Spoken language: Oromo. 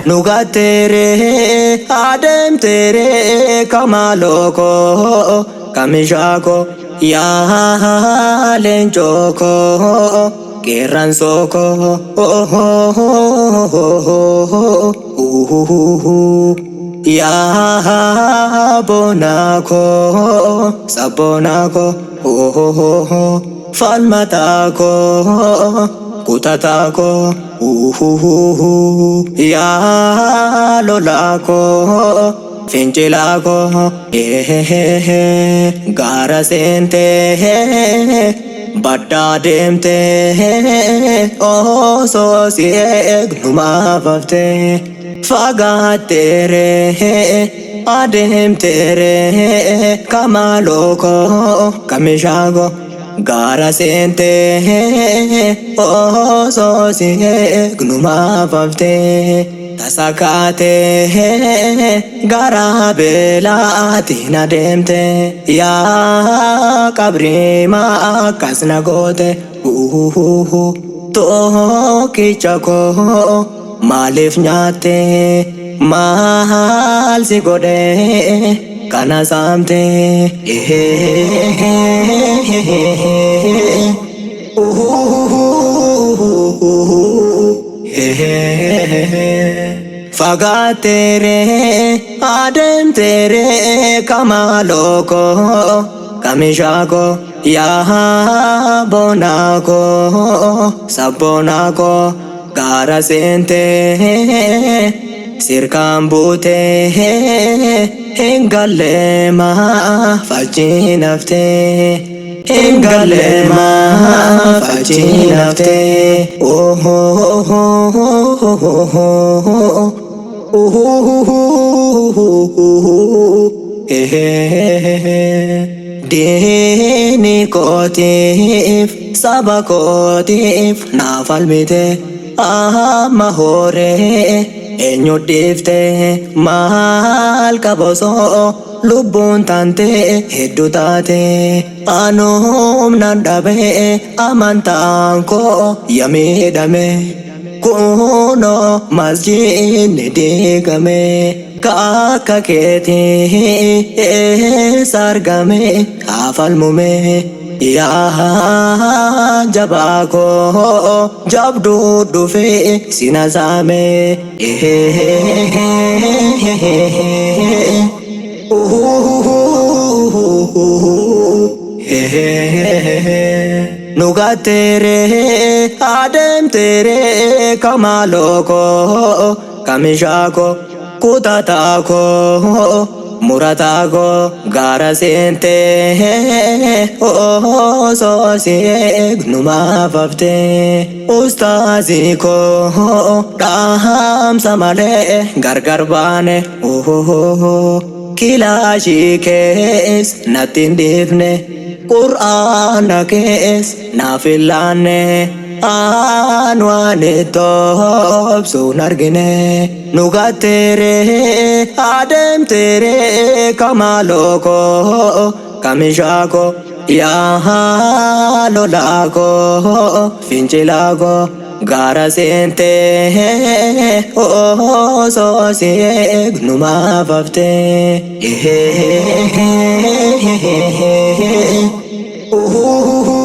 nugatere adem tere kamaloko kamishako ya lenjoko Kiransoko ya bonako sabonako falmatako kutatako ya lolako finchilako gara sente Badda demte oh so sieg numa vavte fagatere adem tere kamaloko kamishago gara sente oh so sieg numa vavte tasakate gara belatina demte ya kabrima kasnagote to kichako malif nyate mal sigode kana samte Fagatere adem tere kamaloko kamishako ya bonako sabonako gara sente sirkambute engalema fachinafte engalema fachinafte oh Dini kotif saba kotif nafalmite amahore enyo defte mal kaboso lubun tante hedutate anom nandabe amantanko yamedame Kuno masjid digame kaka keti sargame afal mume ya jabako jabdu dufe sinazame nugatere adem tere kamaloko kamishako kutatako muratako gara sente oh so sieg numa vavte ustaziko daham samale gargarbane oh kilashi kes natindifne Qur'an kes nafilane anwane tob sunargine nugatere adem tere kamaloko kamishako ya lolako finchilako gara sente oh so sieg numa vavte oh